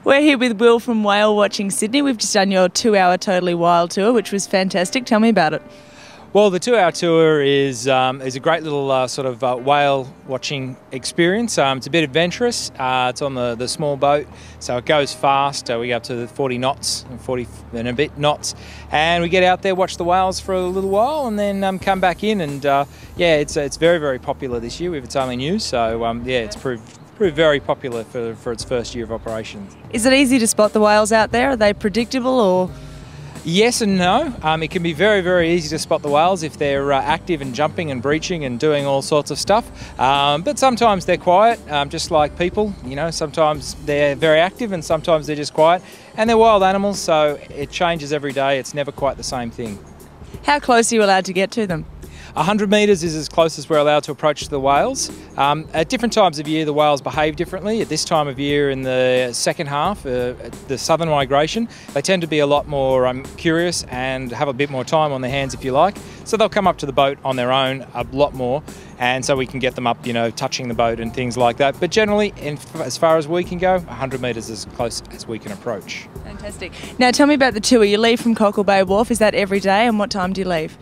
We're here with Will from Whale Watching Sydney. We've just done your 2-hour Totally Wild tour, which was fantastic. Tell me about it. Well, the 2-hour tour is a great little whale watching experience. It's a bit adventurous. It's on the small boat, so it goes fast. We go up to 40 knots, 40 and a bit knots, and we get out there, watch the whales for a little while, and then come back in. And it's very, very popular this year. It's only new, so it's proved very popular for its first year of operations. Is it easy to spot the whales out there? Are they predictable or...? Yes and no. It can be very, very easy to spot the whales if they're active and jumping and breaching and doing all sorts of stuff. But sometimes they're quiet, just like people. You know, sometimes they're very active and sometimes they're just quiet. And they're wild animals, so it changes every day. It's never quite the same thing. How close are you allowed to get to them? 100 metres is as close as we're allowed to approach the whales. At different times of year, the whales behave differently. At this time of year, in the second half, the southern migration, they tend to be a lot more curious and have a bit more time on their hands, if you like. So they'll come up to the boat on their own a lot more, and so we can get them up, touching the boat and things like that. But generally, as far as we can go, 100 metres is as close as we can approach. Fantastic. Now tell me about the tour. You leave from Cockle Bay Wharf. Is that every day, and what time do you leave?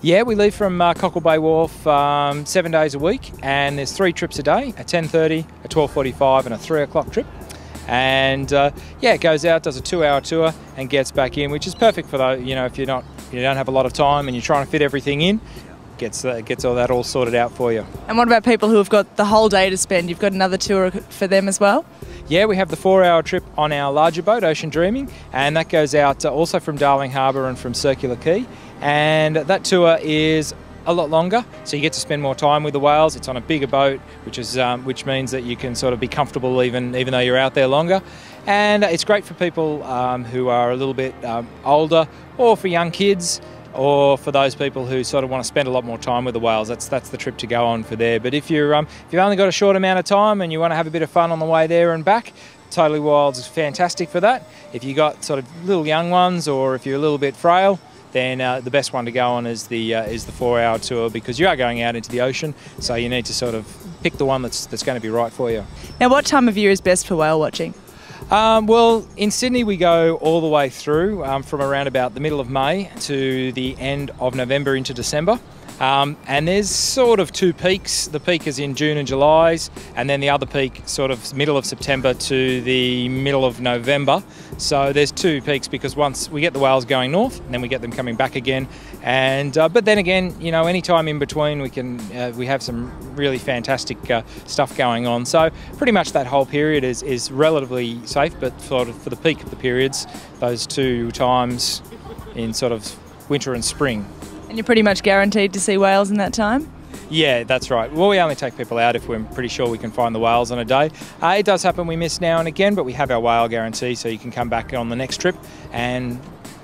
Yeah, we leave from Cockle Bay Wharf 7 days a week, and there's 3 trips a day, a 10:30, a 12:45 and a 3 o'clock trip. And it goes out, does a 2-hour tour and gets back in, which is perfect for those, if you don't have a lot of time and you're trying to fit everything in, gets all that all sorted out for you. And what about people who have got the whole day to spend? You've got another tour for them as well? Yeah, we have the 4-hour trip on our larger boat, Ocean Dreaming, and that goes out also from Darling Harbour and from Circular Quay. And that tour is a lot longer, so you get to spend more time with the whales. It's on a bigger boat, which means that you can sort of be comfortable even though you're out there longer. And it's great for people who are a little bit older, or for young kids, or for those people who sort of want to spend a lot more time with the whales. That's the trip to go on for there. But if you've only got a short amount of time and you want to have a bit of fun on the way there and back, Totally Wild is fantastic for that. If you got sort of little young ones, or if you're a little bit frail, then the best one to go on is the 4-hour tour, because you are going out into the ocean, so you need to sort of pick the one that's going to be right for you. Now, what time of year is best for whale watching? Well, in Sydney we go all the way through from around about the middle of May to the end of November into December. And there's sort of 2 peaks. The peak is in June and July, and then the other peak sort of middle of September to the middle of November. So there's 2 peaks, because once we get the whales going north, and then we get them coming back again. And but then again, any time in between, we have some really fantastic stuff going on. So pretty much that whole period is relatively safe, but sort of for the peak of the periods, those 2 times in sort of winter and spring. And you're pretty much guaranteed to see whales in that time? Yeah, that's right. Well, we only take people out if we're pretty sure we can find the whales on a day. It does happen we miss now and again, but we have our whale guarantee, so you can come back on the next trip and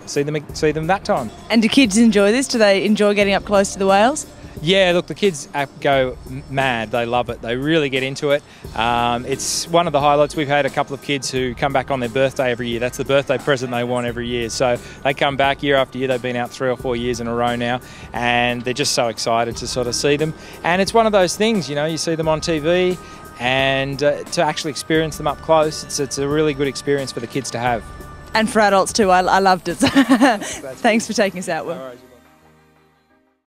see them that time. And do kids enjoy this? Do they enjoy getting up close to the whales? Yeah, look, the kids go mad. They love it. They really get into it. It's one of the highlights. We've had a couple of kids who come back on their birthday every year. That's the birthday present they want every year. So they come back year after year. They've been out 3 or 4 years in a row now, and they're just so excited to sort of see them. And it's one of those things, you see them on TV, and to actually experience them up close, it's a really good experience for the kids to have. And for adults too. I loved it. Thanks for taking us out, Will.